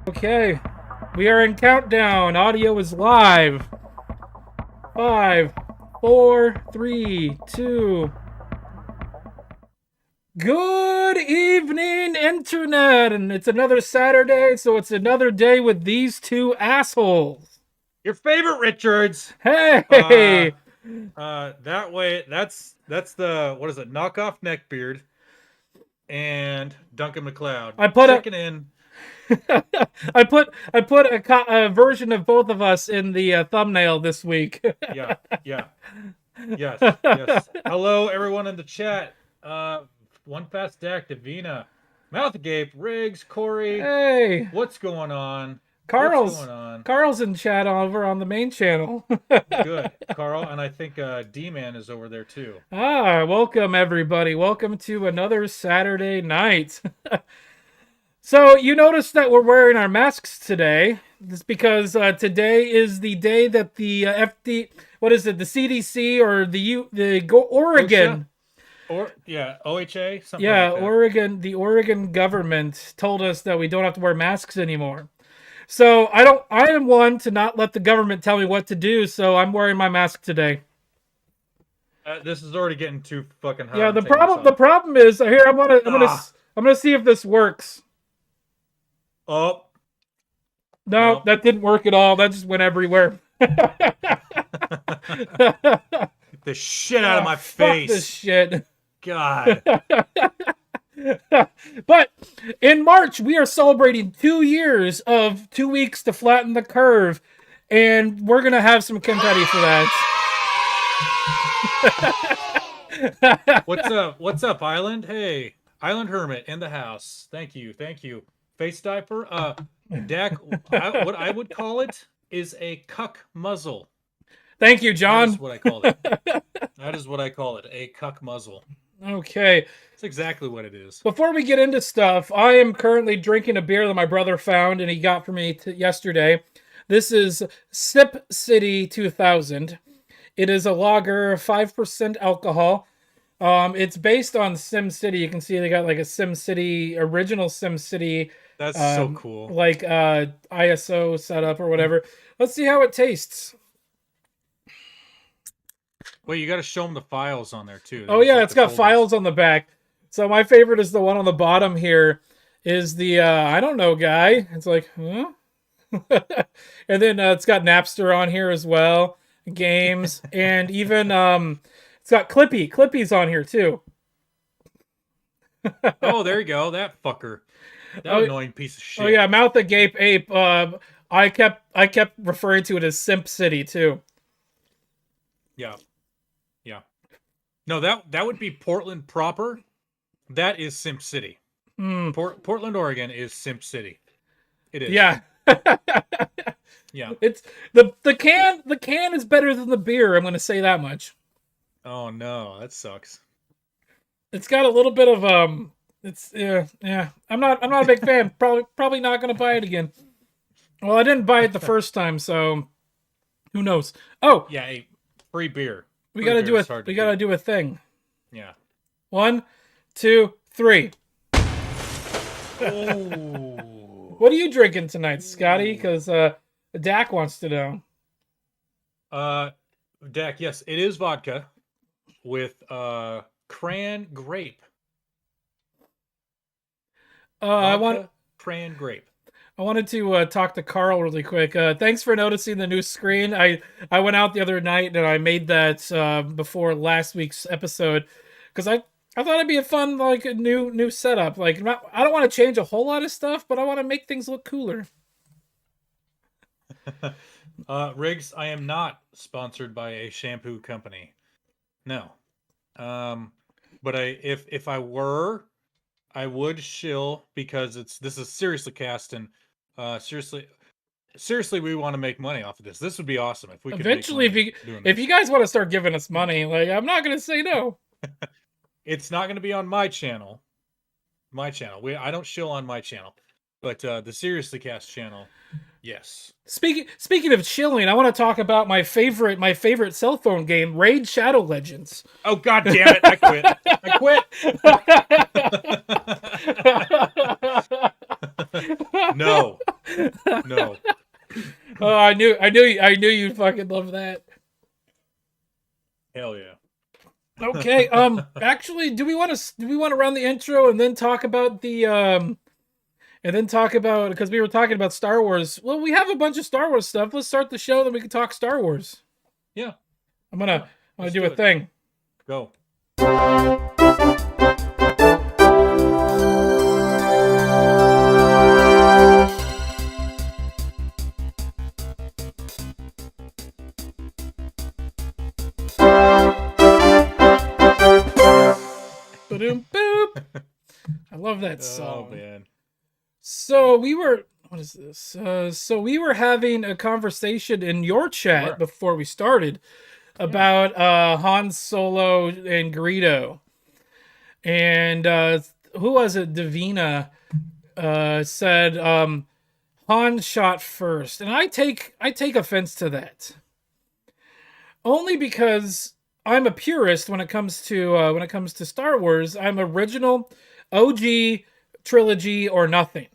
Okay, we are in countdown. Audio is live. 5, 4, 3, 2. Good evening, Internet! And it's another Saturday, so it's another day with these two assholes. Your favorite Richards. Hey! That way, that's the, what is it, knockoff neckbeard and Duncan McLeod. I put checking in. I put a version of both of us in the thumbnail this week. Yes. Hello, everyone in the chat. One Fast Dak, Davina, Mouth Agape, Riggs, Corey. Hey, what's going on? Carl's in chat over on the main channel. Good, Carl, and I think D-Man is over there too. Welcome everybody. Welcome to another Saturday night. So you notice that we're wearing our masks today. It's because today is the day that the the CDC or Oregon. OHA, something yeah, like that. the Oregon government told us that we don't have to wear masks anymore. So I am one to not let the government tell me what to do, so I'm wearing my mask today. This is already getting too fucking hot. Yeah, the problem is here I'm gonna see if this works. Oh. No, that didn't work at all. That just went everywhere. The shit out of my face. Fuck this shit. God. But in March, we are celebrating 2 years of 2 weeks to flatten the curve, and we're gonna have some confetti for that. What's up, Island? Hey, Island Hermit in the house. Thank you. Face diaper. Dak, what I would call it is a cuck muzzle. Thank you, John. That is what I call it. A cuck muzzle. Okay. That's exactly what it is. Before we get into stuff, I am currently drinking a beer that my brother found and he got for me yesterday. This is Sip City 2000. It is a lager, 5% alcohol. It's based on Sim City. You can see they got like a Sim City, original Sim City. That's so cool. Like ISO setup or whatever. Let's see how it tastes. Well, you got to show them the files on there too. Oh yeah, it's got files on the back. So my favorite is the one on the bottom here. Is the I don't know guy. It's like, huh? And then it's got Napster on here as well, games, and even it's got Clippy's on here too. Oh, there you go, that fucker. That annoying piece of shit. Oh yeah, Mouth Agape Ape. I kept referring to it as Simp City too. Yeah. No, that would be Portland proper. That is Simp City. Portland, Oregon is Simp City. It is. Yeah. Yeah. It's the can is better than the beer. I'm going to say that much. Oh no, that sucks. It's got a little bit of It's yeah. I'm not a big fan. Probably not going to buy it again. Well, I didn't buy it the first time, so who knows? Oh yeah, free beer. We gotta do a thing. Yeah. 1, 2, 3. Oh. What are you drinking tonight, Scotty? Because Dak wants to know. Dak, yes, it is vodka with cran grape. Cran grape. I wanted to talk to Carl really quick. Thanks for noticing the new screen. I went out the other night and I made that before last week's episode because I thought it'd be a fun like a new setup. Like I don't want to change a whole lot of stuff, but I want to make things look cooler. Riggs, I am not sponsored by a shampoo company. No. But if I were, I would shill because this is SeriouslyCast and seriously, we want to make money off of this. This would be awesome if we could. Eventually, if you guys want to start giving us money, like I'm not gonna say no. It's not gonna be on my channel. I don't shill on my channel, but the SeriouslyCast channel, yes. Speaking of chilling, I want to talk about my favorite cell phone game, Raid Shadow Legends. Oh god damn it! I quit. No. No. Oh, I knew you'd fucking love that. Hell yeah. Okay. Actually, do we want to run the intro and then talk about because we were talking about Star Wars. Well, we have a bunch of Star Wars stuff. Let's start the show, then we can talk Star Wars. Yeah. I'm gonna Let's do a it. thing. Go. Ba-doom, boop. I love that song. Oh man. So we were what is this? So we were having a conversation in your chat before we started about Han Solo and Greedo. And who was it? Davina said Han shot first. And I take offense to that. Only because I'm a purist when it comes to Star Wars. I'm original, OG, trilogy, or nothing.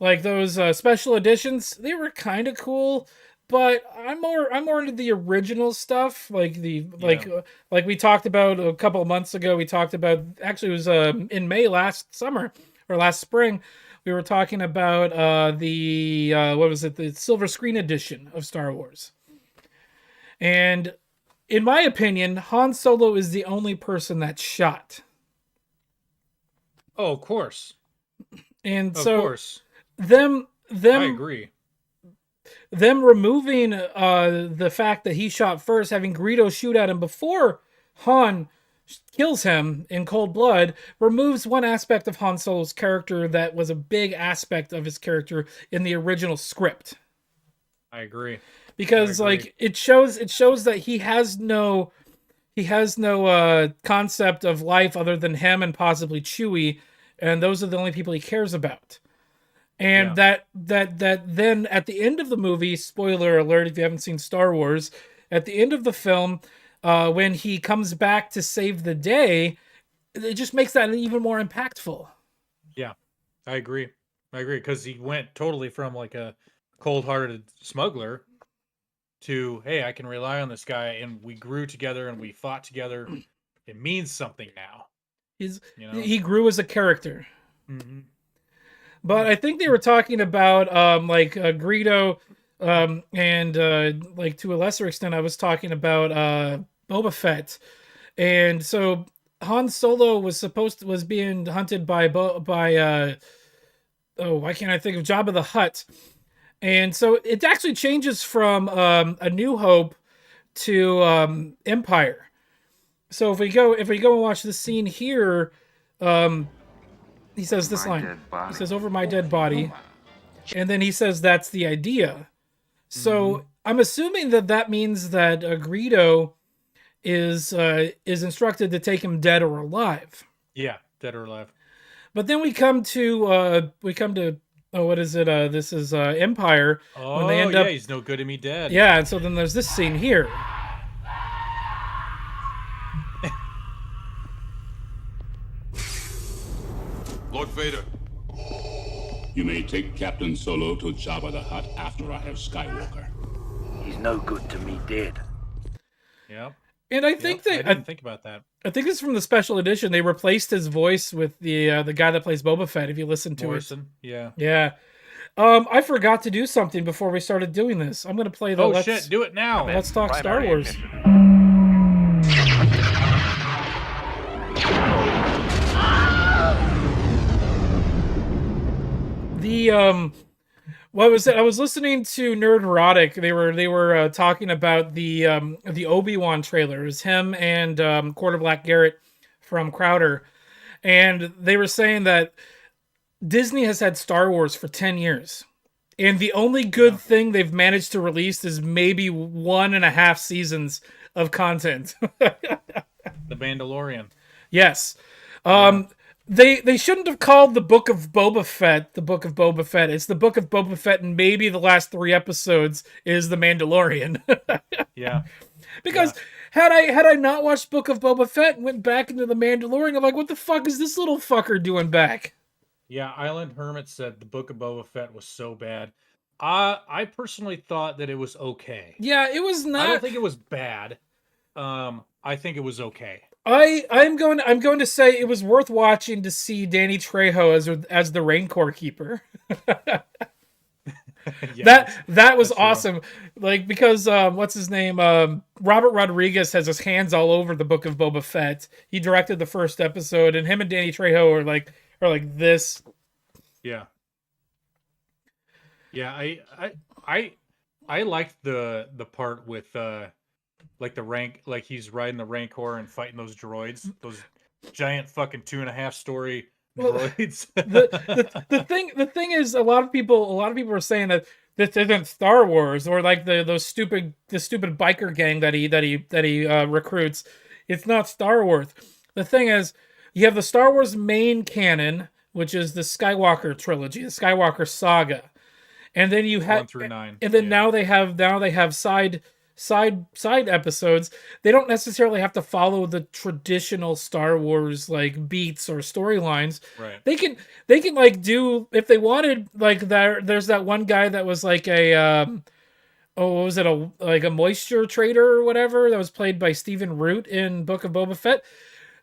Like those special editions, they were kind of cool, but I'm more into the original stuff. Like like we talked about a couple of months ago. We talked about, actually it was in May last spring. We were talking about the silver screen edition of Star Wars. And in my opinion, Han Solo is the only person that shot. Oh, of course. And of course. Them I agree. Them removing the fact that he shot first, having Greedo shoot at him before Han kills him in cold blood, removes one aspect of Han Solo's character that was a big aspect of his character in the original script. I agree. Because like it shows that he has no concept of life other than him and possibly Chewie, and those are the only people he cares about. And that then at the end of the movie, spoiler alert if you haven't seen Star Wars, at the end of the film, when he comes back to save the day, it just makes that even more impactful. Yeah, I agree. Because he went totally from like a cold-hearted smuggler to, hey, I can rely on this guy, and we grew together and we fought together. It means something now. He grew as a character. Mm-hmm. But I think they were talking about Greedo, and like to a lesser extent, I was talking about Boba Fett, and so Han Solo was being hunted by why can't I think of Jabba the Hutt, and so it actually changes from A New Hope to Empire. So if we go and watch this scene here, he says this line. He says, "Over my dead body," and then he says, "That's the idea." So I'm assuming that means that Greedo is instructed to take him dead or alive. Yeah, dead or alive. But then we come to what is it? This is Empire. Oh, when they end up, he's no good to me dead. Yeah, and so then there's this scene here. Lord Vader. You may take Captain Solo to Jabba the Hutt after I have Skywalker. He's no good to me dead. Yeah. And I think I didn't think about that. I think it's from the special edition. They replaced his voice with the guy that plays Boba Fett. If you listen to Morrison. it, yeah. I forgot to do something before we started doing this. I'm going to play the. Oh shit! Do it now. Let's talk Star Wars. What was it? I was listening to Nerd Erotic. They were talking about the Obi-Wan trailer. It was him and Quarter Black Garrett from Crowder, and they were saying that Disney has had Star Wars for 10 years, and the only good thing they've managed to release is maybe 1.5 seasons of content. The Mandalorian. Yes. They shouldn't have called the Book of Boba Fett the Book of Boba Fett. It's the Book of Boba Fett, and maybe the last 3 episodes is the Mandalorian. Yeah. Because had I not watched Book of Boba Fett and went back into the Mandalorian, I'm like, what the fuck is this little fucker doing back? Yeah, Island Hermit said the Book of Boba Fett was so bad. I personally thought that it was okay. Yeah, it was I don't not. think it was bad. I think it was okay. I'm going to say it was worth watching to see Danny Trejo as the Rancor Keeper. Yeah, that was that's true. awesome. Like, because what's his name? Robert Rodriguez has his hands all over the Book of Boba Fett. He directed the first episode, and him and Danny Trejo are like this. Yeah. Yeah, I liked the part with like the rank, like he's riding the Rancor and fighting those droids, those giant fucking 2.5-story Well, droids. the thing is, a lot of people are saying that this isn't Star Wars, or like the stupid biker gang that he recruits. It's not Star Wars. The thing is, you have the Star Wars main canon, which is the Skywalker trilogy, the Skywalker saga, and then you have 1 through 9. and then Yeah. now they have side episodes. They don't necessarily have to follow the traditional Star Wars like beats or storylines. Right. They can like do, if they wanted, like there's that one guy that was like a what was it, a moisture trader or whatever, that was played by Stephen Root in Book of Boba Fett.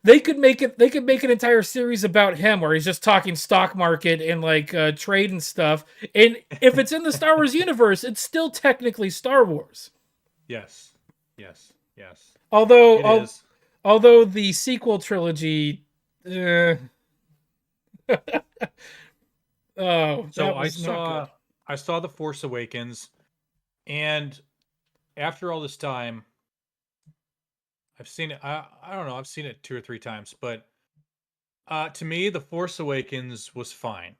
They could make an entire series about him where he's just talking stock market and like trade and stuff. And if it's in the Star Wars universe, it's still technically Star Wars. Yes. Yes. Yes. Although It is. although the sequel trilogy, oh, So that I was not good. saw The Force Awakens, and after all this time, I've seen it. I don't know. I've seen it 2 or 3 times, but to me, The Force Awakens was fine.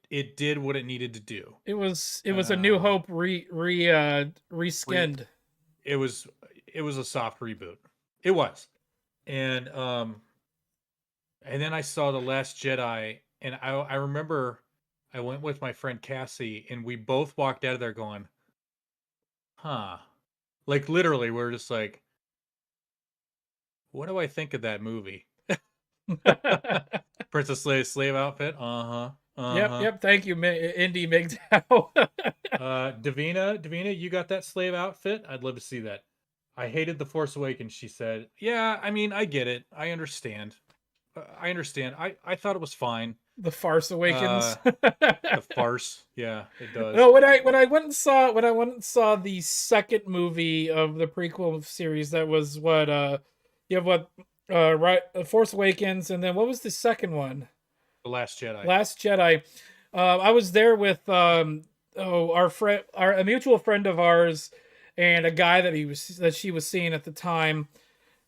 It did what it needed to do. It was a New Hope reskinned. It was a soft reboot. It was, and then I saw The Last Jedi, and I remember I went with my friend Cassie, and we both walked out of there going, "Huh." Like literally, we're just like, "What do I think of that movie?" Princess Leia's slave outfit. Uh-huh. Uh-huh. Yep. Thank you, Indy MGTOW. Davina, you got that slave outfit? I'd love to see that. I hated The Force Awakens, she said. Yeah, I mean, I get it. I understand. I thought it was fine. The Farce Awakens. The farce. Yeah, it does. No, when I went and saw the second movie of the prequel series, that was what you have what right, Force Awakens, and then what was the second one? The Last Jedi. Last Jedi. I was there with our friend, a mutual friend of ours, and a guy that she was seeing at the time.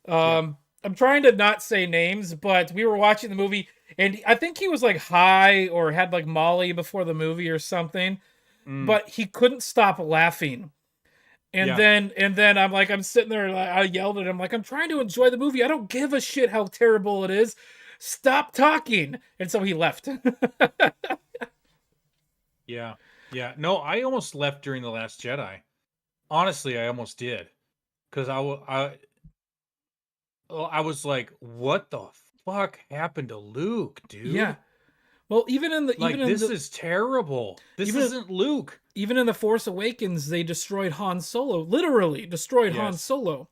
I'm trying to not say names, but we were watching the movie, and I think he was like high or had like Molly before the movie or something, but he couldn't stop laughing. And then I'm sitting there, I yelled at him like, I'm trying to enjoy the movie. I don't give a shit how terrible it is. Stop talking. And so he left. Yeah. Yeah. No, I almost left during The Last Jedi. Honestly, I almost did. Because I was like, what the fuck happened to Luke, dude? Yeah. Well, even in the this is terrible. This isn't Luke. Even in The Force Awakens, they destroyed Han Solo. Literally destroyed Han Solo.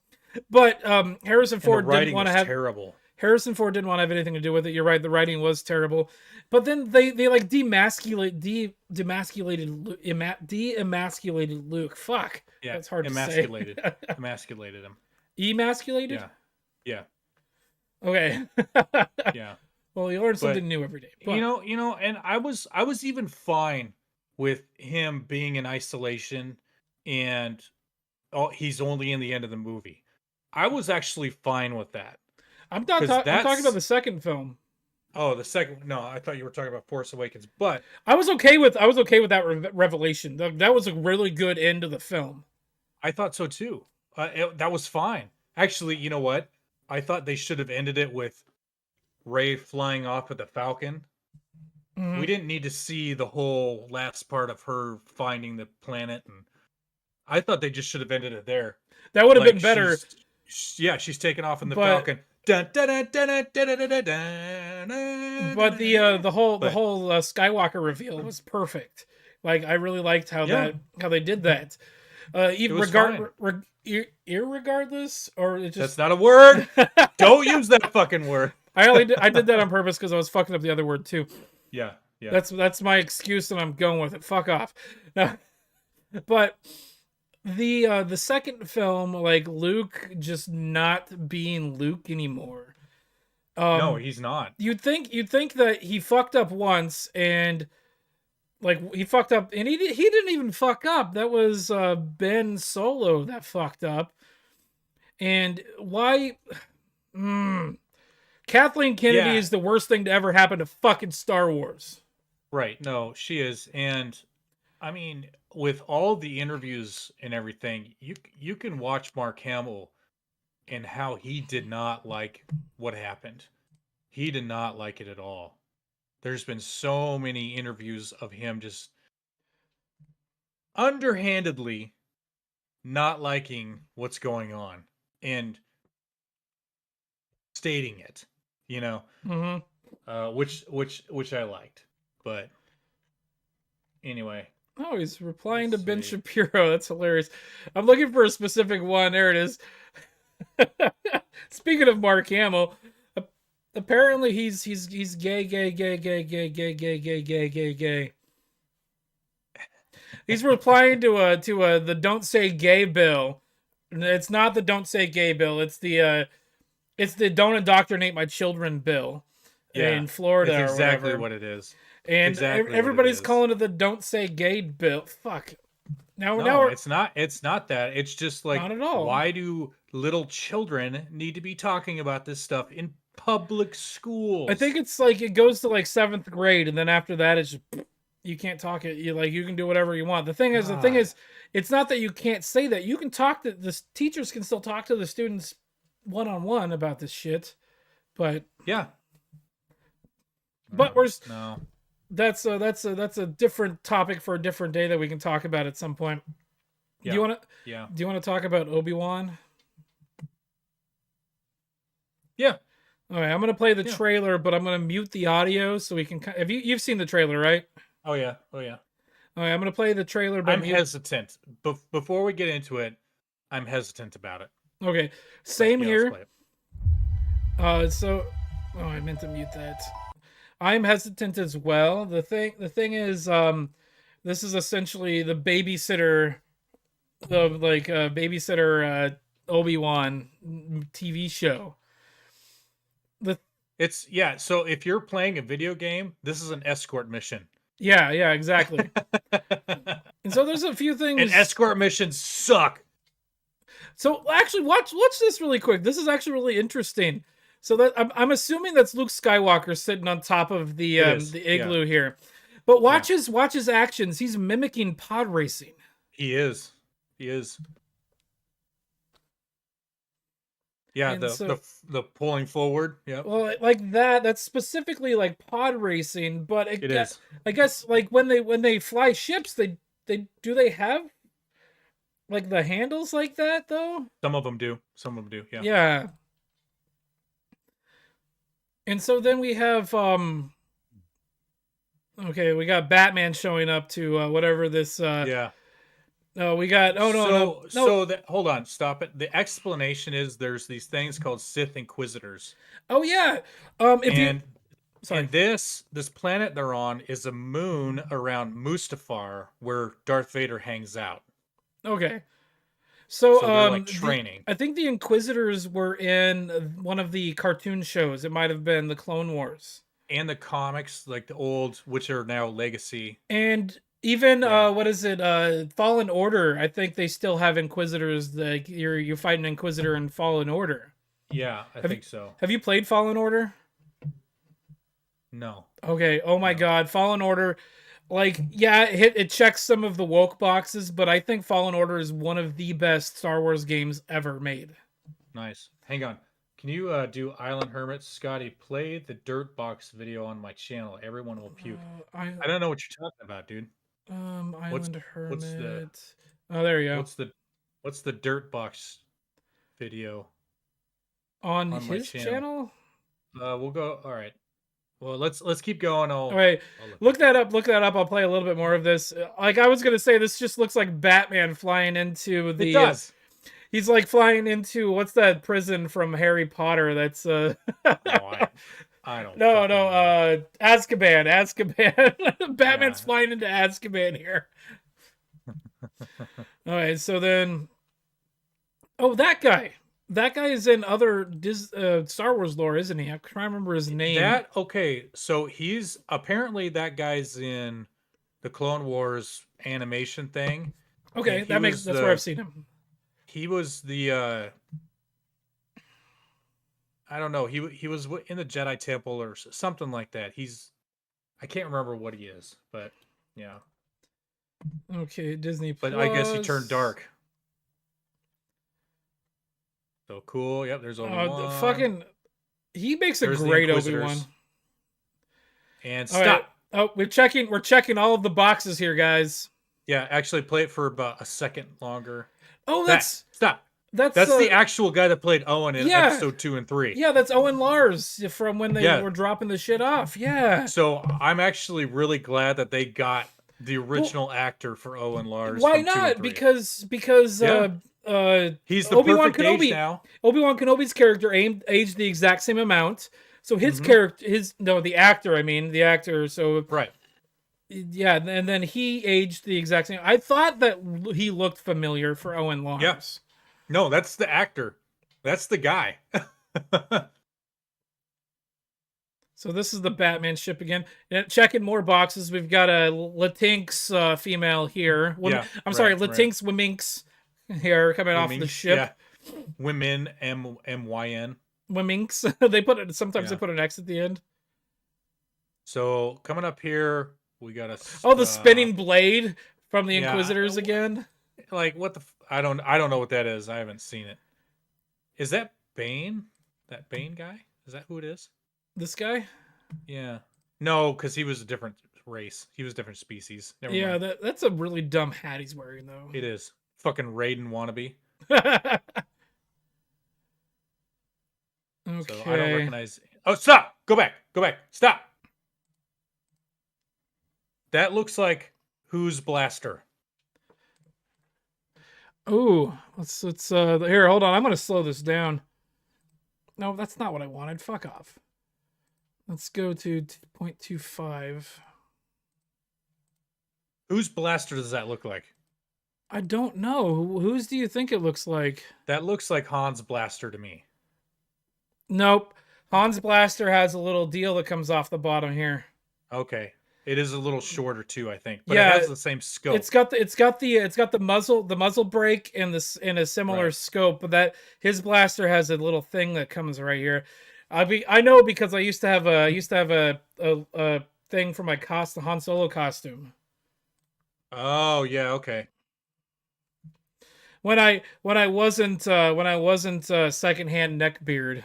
But Harrison Ford didn't want to have terrible. Harrison Ford didn't want to have anything to do with it. You're right, the writing was terrible. But then they like demasculated Luke. Fuck. Yeah, that's hard emasculated. to say. Emasculated him. Emasculated? Yeah. Okay. Yeah. Well, you learn something new every day. But, you know, and I was even fine with him being in isolation, and he's only in the end of the movie. I was actually fine with that. I'm talking about the second film. Oh, the second. No, I thought you were talking about Force Awakens, but I was okay with that revelation. That was a really good end of the film. I thought so too. That was fine. Actually, you know what? I thought they should have ended it with Rey flying off with the Falcon. Mm-hmm. We didn't need to see the whole last part of her finding the planet, and I thought they just should have ended it there. That would have been better. Yeah, she's taking off in the But- Falcon. Dun, dun, dun, dun, dun, dun, dun, dun, dun, dun, But the whole But- Skywalker reveal was perfect. Like I really liked how Yeah. how they did that. Even was fine. irregardless, or it That's just not a word. Don't use that fucking word. I did that on purpose because I was fucking up the other word too. Yeah, yeah. That's my excuse, and I'm going with it. Fuck off. No. But the second film, like Luke just not being Luke anymore. No, he's not. You'd think that he fucked up once, and like he fucked up, and he didn't even fuck up. That was Ben Solo that fucked up. And why? Kathleen Kennedy Yeah. is the worst thing to ever happen to fucking Star Wars. Right. No, she is. And I mean, with all the interviews and everything, you can watch Mark Hamill and how he did not like what happened. He did not like it at all. There's been so many interviews of him just underhandedly not liking what's going on and stating it, you know, which I liked. But anyway, Oh, he's replying Let's to Ben see. Shapiro. That's hilarious. I'm looking for a specific one. There it is. Speaking of Mark Hamill, apparently he's gay. He's replying to the "Don't Say Gay" bill. It's not the "Don't Say Gay" bill. It's the "Don't Indoctrinate My Children" bill in Florida that's exactly or whatever. what it is. And exactly what it everybody's is. calling it the "Don't Say Gay" bill. Fuck. Now No, we're, it's not. It's not that. It's just like, Not at all. why do little children need to be talking about this stuff in public schools? I think it's like it goes to like 7th grade, and then after that, it's just, you can't talk it. You can do whatever you want. The thing is, it's not that you can't say that. You can talk to the teachers can still talk to the students one-on-one about this shit, but yeah. we're No. that's a different topic for a different day that we can talk about at some point. Yeah. Do you want to? Yeah. Do you want to talk about Obi-Wan? Yeah. All right, I'm gonna play the Yeah. trailer, but I'm gonna mute the audio so we can. Have you've seen the trailer, right? Oh yeah. Oh yeah. All right, I'm gonna play the trailer, but I'm hesitant. Before we get into it, I'm hesitant about it. Okay, But, same yeah, let's here. play it. I meant to mute that. I'm hesitant as well. The thing is, this is essentially the babysitter of babysitter Obi-Wan TV show. It's so if you're playing a video game, this is an escort mission. Yeah, exactly. And so there's a few things. And escort missions suck. So actually, watch this really quick. This is actually really interesting. So that I'm assuming that's Luke Skywalker sitting on top of the igloo here, but watch his actions. He's mimicking pod racing. He is. Yeah, And the pulling forward. Yeah. Well, like that's specifically like pod racing, but It is. I guess like when they fly ships, they have like the handles like that though. Some of them do. Yeah. Yeah. And so then we have okay, we got Batman showing up to whatever this Yeah. no, we got no. So hold on, stop it. The explanation is there's these things called Sith Inquisitors. Oh yeah. And sorry. this planet they're on is a moon around Mustafar where Darth Vader hangs out. Okay. So they're like training. I think the Inquisitors were in one of the cartoon shows. It might have been the Clone Wars. And the comics, like the old, which are now Legacy. And even what is it? Fallen Order. I think they still have Inquisitors. Like you're fighting Inquisitor in Fallen Order. Yeah, I think so. Have you played Fallen Order? No. Okay. Oh my God, Fallen Order. Like, yeah, it checks some of the woke boxes, but I think Fallen Order is one of the best Star Wars games ever made. Nice. Hang on. Can you do Island Hermits? Scotty, play the Dirt Box video on my channel. Everyone will puke. I don't know what you're talking about, dude. Island Hermit. what's the- Oh, there you go. What's the Dirt Box video? On on my his channel? We'll go. All right. Well, let's keep going. All right, look that up. Look that up. I'll play a little bit more of this. Like I was gonna say, this just looks like Batman flying into It the. does. He's like flying into what's that prison from Harry Potter? That's Oh, I don't. no, fucking know. Azkaban. Azkaban. Batman's Yeah. flying into Azkaban here. All right, so then, oh, that guy. That guy is in other Star Wars lore, isn't he? I can't remember his name. That okay. So he's apparently that guy's in the Clone Wars animation thing. Okay, and that's where I've seen him. He was the I don't know. He was in the Jedi Temple or something like that. I can't remember what he is, but yeah. Okay, Disney But Plus. I guess he turned dark. So cool. Yep, there's Obi-Wan. Fucking, he makes a There's the great Inquisitors. Obi-Wan. And All stop. right. Oh, we're checking all of the boxes here, guys. Yeah, actually play it for about a second longer. Oh, that's Stop. that's the actual guy that played Owen in yeah. episode 2 and 3. Yeah, that's Owen Lars from when they Yeah. were dropping the shit off. Yeah. So I'm actually really glad that they got the original actor for Owen Lars. Why from 2 and not? 3. Because Yeah. He's the Obi-Wan perfect age Kenobi now. Obi-Wan Kenobi's character aged the exact same amount. So his character, the actor. So Right. yeah, and then he aged the exact same. I thought that he looked familiar for Owen Lars. Yeah. No, that's the actor. That's the guy. So this is the Batman ship again. Checking more boxes. We've got a Latinx female here. I'm sorry, Latinx Wominx here coming off the ship. Yeah. Women, M-Y-N. Wominx. They put it. Sometimes they put an X at the end. So coming up here, we got a. Oh, the spinning blade from the Inquisitors again. Like what the? I don't know what that is. I haven't seen it. Is that Bane? That Bane guy? Is that who it is? This guy? Yeah. No, because he was a different race. He was a different species. Never mind. That's a really dumb hat he's wearing, though. It is. Fucking Raiden wannabe. Okay. So I don't recognize. Oh, stop! Go back! Go back! Stop! That looks like whose blaster? Ooh, let's here. Hold on, I'm gonna slow this down. No, that's not what I wanted. Fuck off. Let's go to 2.25. Whose blaster does that look like? I don't know. Whose do you think it looks like? That looks like Han's blaster to me. Nope. Han's blaster has a little deal that comes off the bottom here. Okay. It is a little shorter too, I think, but Yeah, it has the same scope. It's got the muzzle brake and in a similar scope, but that his blaster has a little thing that comes right here. I know because I used to have a thing for my Han Solo costume. Oh yeah, okay. When I wasn't secondhand neckbeard.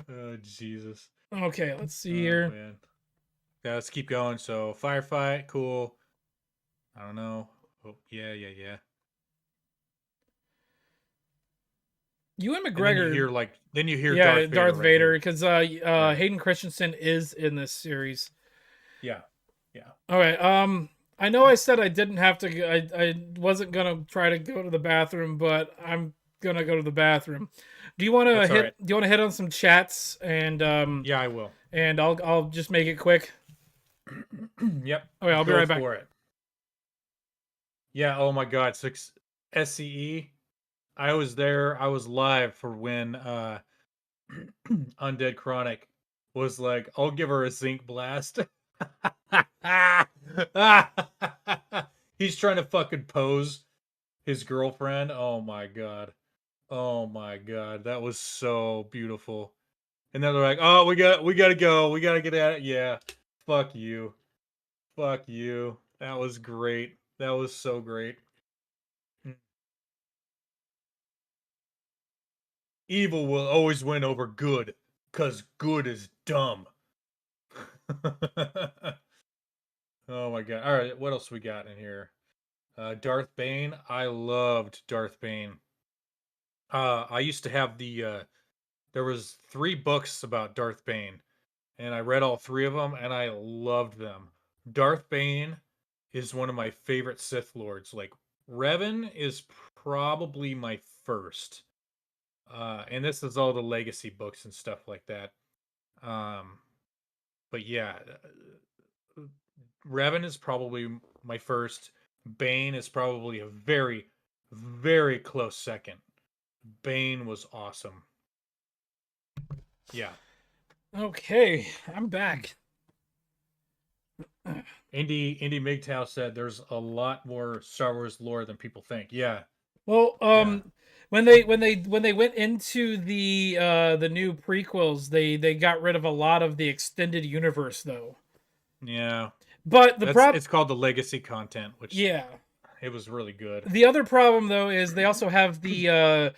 Oh Jesus. Okay, let's see here. Man. Yeah, let's keep going. So firefight, cool. I don't know. Oh yeah. Ewan And McGregor. then you hear Darth Vader, right because Hayden Christensen is in this series. Yeah. All right. I know I said I didn't have to. I wasn't gonna try to go to the bathroom, but I'm gonna go to the bathroom. Do you want to hit? Right. Do you want to hit on some chats and Yeah, I will. And I'll just make it quick. Yep. Okay, I'll be right back. For it. Yeah. Oh my God. SCE. I was there. I was live for when Undead Chronic was like, "I'll give her a zinc blast." He's trying to fucking pose his girlfriend. Oh my God. That was so beautiful. And then they're like, "Oh, we gotta go. We gotta get at it." Yeah. Fuck you. That was great. That was so great. Evil will always win over good, 'cause good is dumb. Oh my God. All right, what else we got in here? Darth Bane. I loved Darth Bane. I used to have there was 3 books about Darth Bane, and I read all 3 of them, and I loved them. Darth Bane is one of my favorite Sith Lords. Like, Revan is probably my first. And this is all the legacy books and stuff like that. But yeah, Revan is probably my first. Bane is probably a very, very close second. Bane was awesome. Yeah. Okay, I'm back. Indy MGTOW said there's a lot more Star Wars lore than people think. Yeah. Well, when they went into the new prequels, they got rid of a lot of the extended universe though. Yeah. But the problem, it's called the legacy content, which yeah, it was really good. the other problem though is they also have the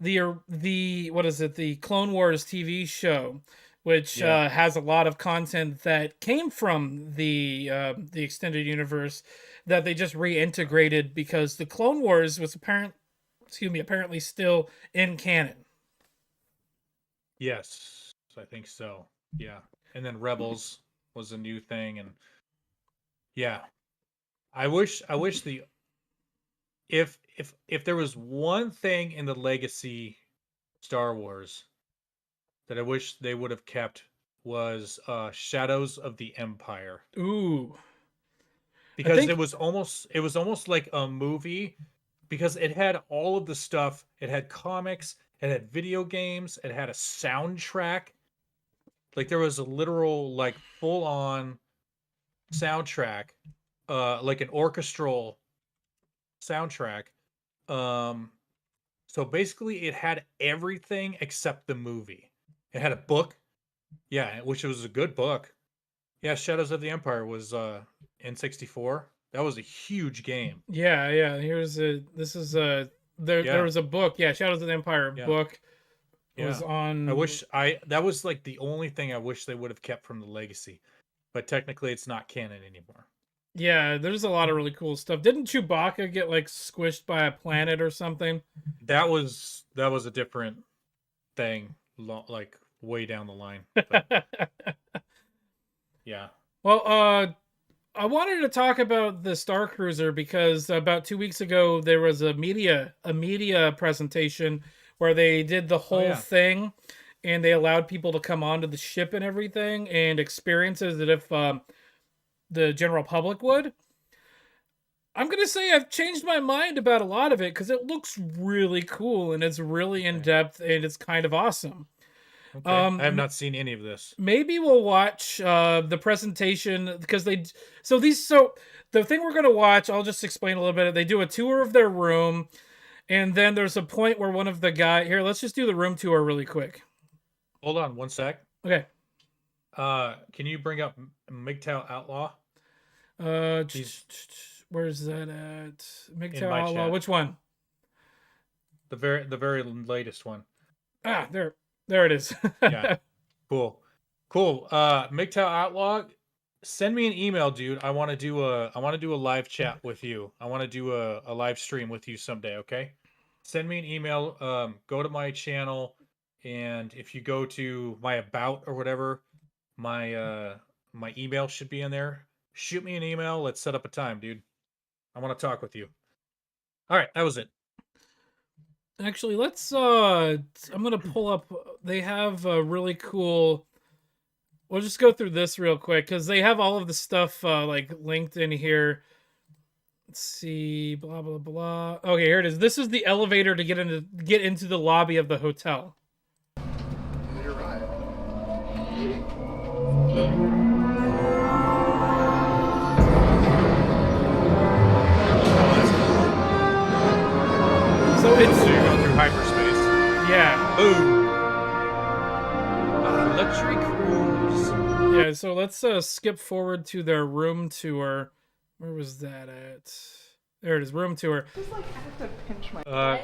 what is it, the Clone Wars TV show, which has a lot of content that came from the extended universe that they just reintegrated because the Clone Wars was apparently still in canon. Yes, I think so. Yeah. And then Rebels was a new thing, and yeah. I wish if there was one thing in the legacy Star Wars that I wish they would have kept was Shadows of the Empire. Ooh. Because it was almost like a movie, because it had all of the stuff. It had comics, it had video games, it had a soundtrack. Like, there was a literal, like, full on soundtrack, like an orchestral soundtrack. So basically it had everything except the movie. It had a book. Yeah, which was a good book. Yeah, Shadows of the Empire was N64. That was a huge game. Yeah. There was a book. Yeah, Shadows of the Empire book was on. That was like the only thing I wish they would have kept from the legacy. But technically it's not canon anymore. Yeah, there's a lot of really cool stuff. Didn't Chewbacca get like squished by a planet or something? That was a different thing, like way down the line. But, yeah. Well, I wanted to talk about the Star Cruiser because about 2 weeks ago there was a media presentation where they did the whole thing, and they allowed people to come onto the ship and everything and experience it as if the general public would. I'm gonna say I've changed my mind about a lot of it because it looks really cool and it's really in depth and it's kind of awesome. Okay. I have not seen any of this. Maybe we'll watch the presentation because the thing we're gonna watch, I'll just explain a little bit. They do a tour of their room, and then there's a point where one of the guys here. Let's just do the room tour really quick. Hold on one sec. Okay. Can you bring up MGTOW Outlaw? Where's that at? MGTOW my Outlaw. chat. Which one? The very latest one. Ah, there it is. Yeah. Cool. MGTOW Outlaw, send me an email, dude. I want to do a live chat with you. I want to do a live stream with you someday, okay? Send me an email. Go to my channel, and if you go to my about or whatever, my email should be in there. Shoot me an email. Let's set up a time, dude. I want to talk with you. All right, that was it. Actually, let's I'm gonna pull up. They have a really cool. We'll just go through this real quick because they have all of the stuff like linked in here. Let's see, blah blah blah. Okay, here it is. This is the elevator to get into the lobby of the hotel. You're right. So it's So you're going through hyperspace. yeah. Boom. Luxury cruise. Yeah, so let's skip forward to their room tour. Where was that at? There it is, room tour. Just like I have to pinch my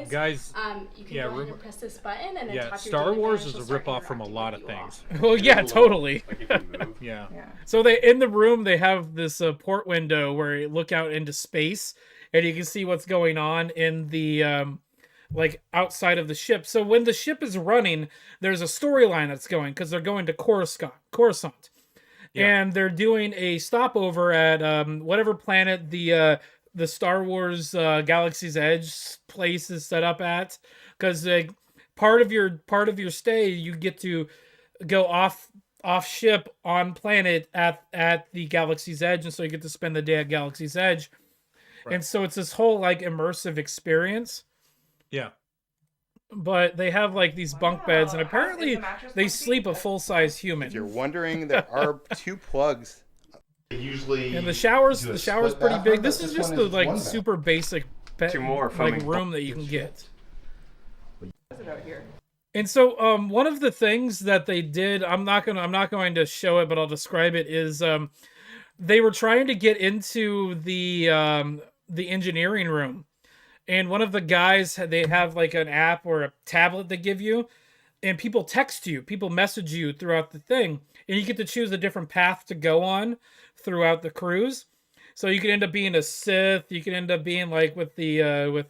Guys, you can go ahead and press this button and then tap your Star joystick Wars and is a it'll start ripoff from a interacting lot with of you things. Well, yeah, totally. Like if you move. Yeah. all. Yeah. So they in the room they have this port window where you look out into space, and you can see what's going on in the like outside of the ship. So when the ship is running, there's a storyline that's going because they're going to Coruscant. Yeah. And they're doing a stopover at whatever planet the Star Wars Galaxy's Edge place is set up at, because part of your stay, you get to go off ship on planet at the Galaxy's Edge, and so you get to spend the day at Galaxy's Edge. Right. And so it's this whole like immersive experience. Yeah. But they have like these bunk beds, and apparently they sleep a full-size human. If you're wondering, there are 2 plugs. Usually. And the shower's do a pretty split bathroom, big. but This is just one the is like one bath. super basic Two more like from room that you can get. Out here. And so one of the things that they did, I'm not going to show it, but I'll describe it, is they were trying to get into the engineering room. And one of the guys, they have like an app or a tablet they give you, and people text you, people message you throughout the thing, and you get to choose a different path to go on throughout the cruise. So you could end up being a Sith, you could end up being like with the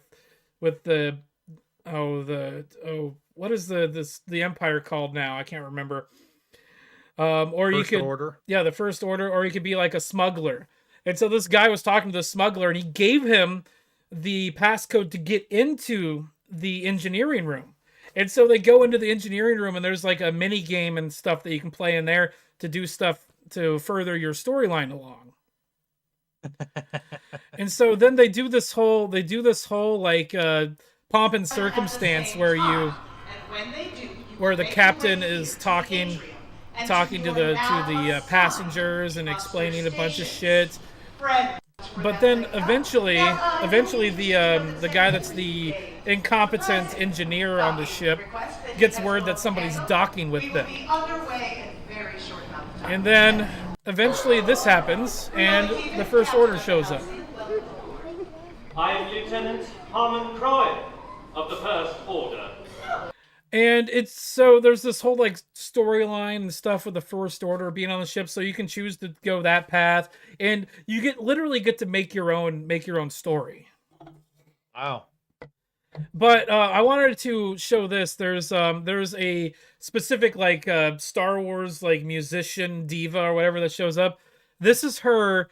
what is the Empire called now? I can't remember. Or you could, Order. yeah, the First Order, or you could be like a smuggler. And so this guy was talking to the smuggler, and he gave him the passcode to get into the engineering room. And so they go into the engineering room, and there's like a mini game and stuff that you can play in there to do stuff to further your storyline along. And so then they do this whole like pomp and circumstance where the captain is talking to the passengers and explaining a bunch of shit. But then eventually the guy that's the incompetent engineer on the ship gets word that somebody's docking with them. And then eventually this happens, and the First Order shows up. I am Lieutenant Harmon Croy of the First Order. And it's so there's this whole like storyline and stuff with the First Order being on the ship, so you can choose to go that path, and you literally get to make your own story. Wow. But I wanted to show this. There's a specific like Star Wars like musician diva or whatever that shows up. This is her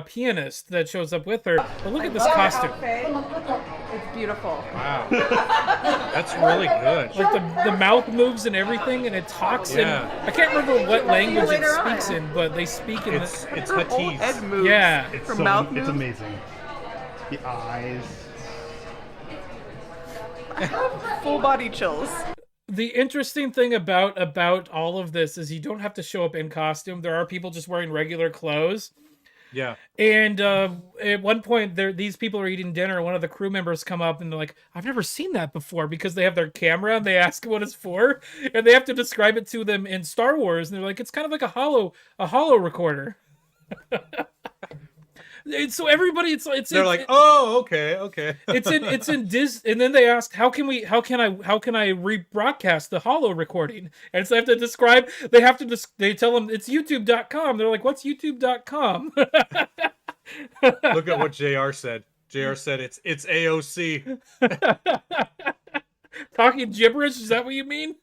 pianist that shows up with her. But look at this costume. It's beautiful. Wow. That's really good. Like the mouth moves and everything, and it talks in, I can't remember what language it speaks in, but they speak in It's Huttese. Head moves. Yeah. Her mouth moves. It's amazing. The eyes. Full body chills. The interesting thing about all of this is you don't have to show up in costume. There are people just wearing regular clothes. Yeah. And at one point, these people are eating dinner. One of the crew members come up and they're like, "I've never seen that before," because they have their camera and they ask what it's for, and they have to describe it to them in Star Wars. And they're like, "It's kind of like a hollow recorder." And so everybody, They're like, "Oh, okay." it's in Disney, and then they ask, how can I rebroadcast the hollow recording? And so they have to describe. They tell them it's YouTube.com. They're like, "What's YouTube.com?" Look at what JR said. JR said it's AOC. Talking gibberish, is that what you mean?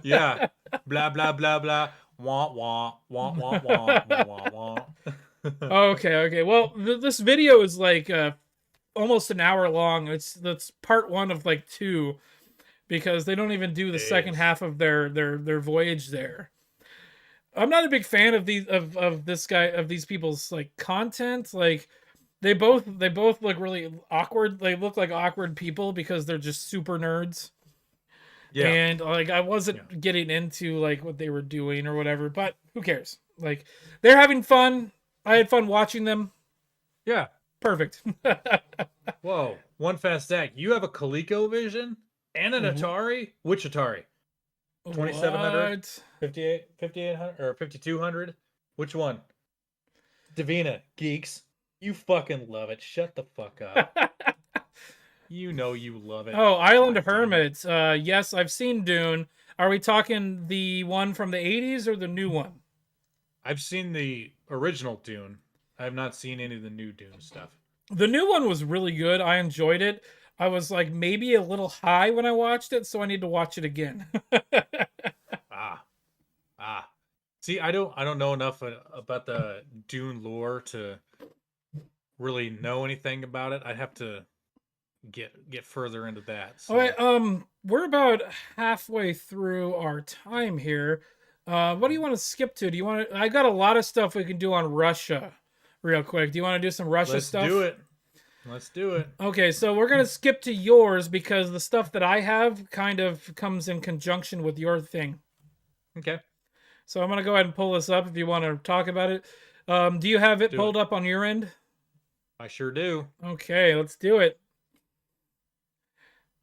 Yeah. Blah blah blah blah. Wah wah wah wah wah wah wah. Okay. Well, this video is like almost an hour long. That's part 1 of like 2, because they don't even do the second half of their voyage there. I'm not a big fan of these people's like content. Like they both look really awkward. They look like awkward people because they're just super nerds. Yeah. And like I wasn't getting into like what they were doing or whatever, but who cares? Like they're having fun. I had fun watching them. Yeah. Perfect. Whoa. One fast act. You have a ColecoVision and an Atari? Which Atari? 2700? 5800 or 5200? Which one? Davina, geeks. You fucking love it. Shut the fuck up. You know you love it. Oh, Island Hermit. Yes, I've seen Dune. Are we talking the one from the 80s or the new one? I've seen the original Dune. I have not seen any of the new Dune stuff. The new one was really good. I enjoyed it. I was like maybe a little high when I watched it, so I need to watch it again. Ah, ah. See, I don't know enough about the Dune lore to really know anything about it. I'd have to get further into that. So. All right, we're about halfway through our time here. What do you want to skip to? Do you want to? I got a lot of stuff we can do on Russia, real quick. Do you want to do some Russia Let's stuff? do it. Let's do it. Okay, so we're gonna skip to yours because the stuff that I have kind of comes in conjunction with your thing. Okay. So I'm gonna go ahead and pull this up if you want to talk about it. Do you have it Do pulled it. up on your end? I sure do. Okay, let's do it.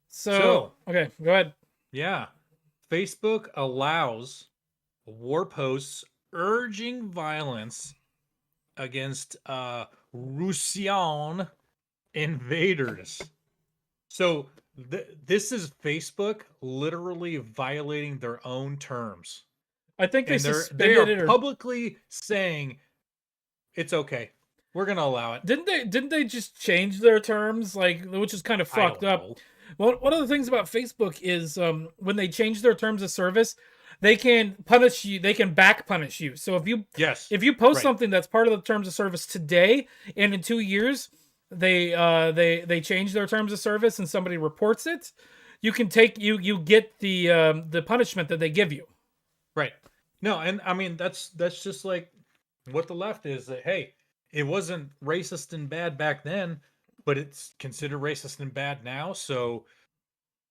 So okay, go ahead. Yeah. Facebook allows war posts urging violence against Russian invaders. So this is Facebook literally violating their own terms. I think they And they suspended it are or publicly saying it's okay. We're gonna allow it. didn't they just change their terms, like, which is kind of I fucked don't up. know. Well, one of the things about Facebook is when they change their terms of service, they can punish you. They can back punish you. So Yes. if you post Right. something that's part of the terms of service today, and in 2 years they change their terms of service and somebody reports it, you can take you get the punishment that they give you. Right. No, and I mean that's just like what the left is, that hey, it wasn't racist and bad back then, but it's considered racist and bad now, so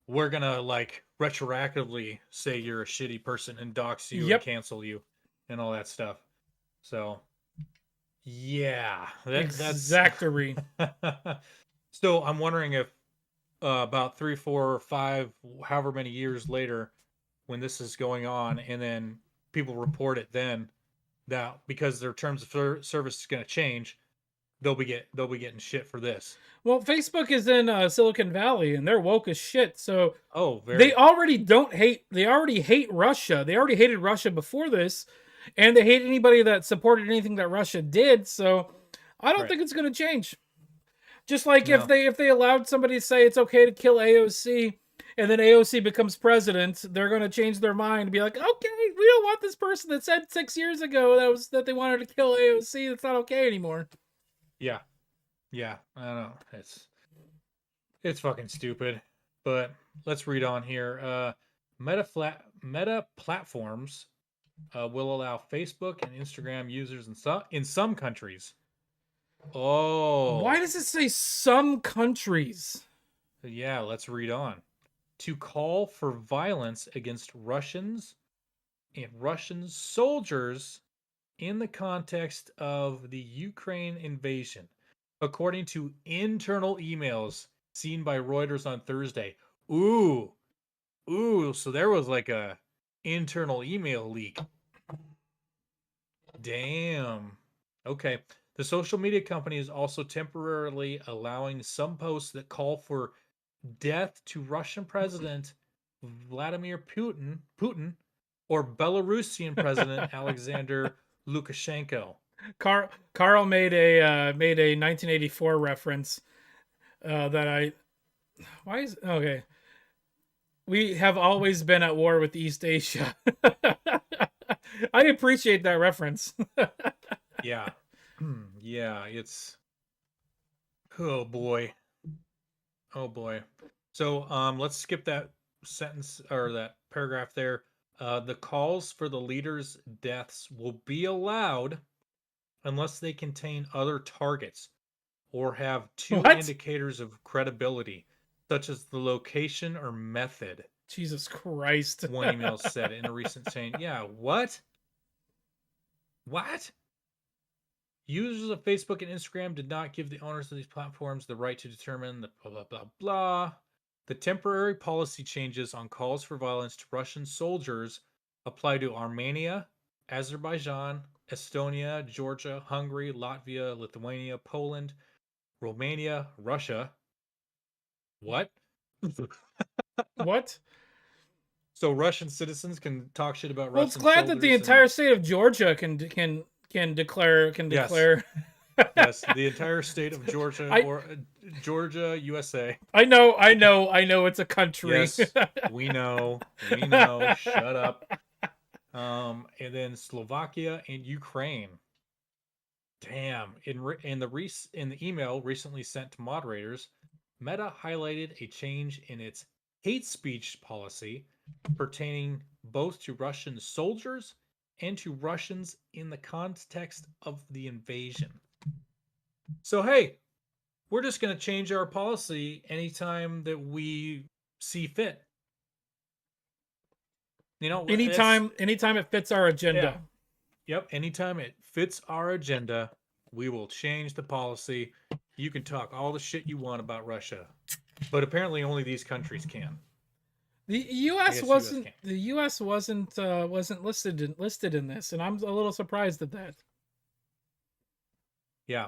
we're gonna like retroactively say you're a shitty person and dox you Yep. and cancel you and all that stuff. So yeah, that's Exactly. so I'm wondering if about 3, 4, 5, however many years later, when this is going on, and then people report it, then that because their terms of service is going to change, they'll be getting shit for this. Well, Facebook is in Silicon Valley, and they're woke as shit. So Oh, very. they already hate Russia. They already hated Russia before this, and they hate anybody that supported anything that Russia did. So I don't Right. think it's going to change. Just like No. if they allowed somebody to say it's okay to kill AOC, and then AOC becomes president, they're going to change their mind and be like, okay, we don't want this person that said 6 years ago that they wanted to kill AOC. That's not okay anymore. Yeah, I don't know. It's fucking stupid. But let's read on here. Meta platforms will allow Facebook and Instagram users in some countries. Oh, Why does it say some countries? yeah, let's read on. To call for violence against Russians and Russian soldiers in the context of the Ukraine invasion, according to internal emails seen by Reuters on Thursday. Ooh, so there was like a internal email leak. Damn. Okay. The social media company is also temporarily allowing some posts that call for death to Russian President Vladimir Putin or Belarusian President Alexander Lukashenko. Carl made a 1984 reference okay. We have always been at war with East Asia. I appreciate that reference. Yeah. Yeah, it's oh boy. So let's skip that sentence or that paragraph there. The calls for the leaders' deaths will be allowed unless they contain other targets or have two What? indicators of credibility, such as the location or method. Jesus Christ. One email said in a recent chain. Yeah, what? What? Users of Facebook and Instagram did not give the owners of these platforms the right to determine the blah, blah, blah, blah. The temporary policy changes on calls for violence to Russian soldiers apply to Armenia, Azerbaijan, Estonia, Georgia, Hungary, Latvia, Lithuania, Poland, Romania, Russia. What? What? So Russian citizens can talk shit about Well, Russian it's glad that the soldiers entire state of Georgia can declare Yes. Yes, the entire state of Georgia I- or Georgia, USA. I know. It's a country. Yes, we know. We know. Shut up. And then Slovakia and Ukraine. Damn. In the email recently sent to moderators, Meta highlighted a change in its hate speech policy pertaining both to Russian soldiers and to Russians in the context of the invasion. So hey, we're just going to change our policy anytime that we see fit. You know, anytime it fits our agenda. Yep, anytime it fits our agenda, we will change the policy. You can talk all the shit you want about Russia, but apparently only these countries can. The U.S. wasn't listed in this, and I'm a little surprised at that. Yeah.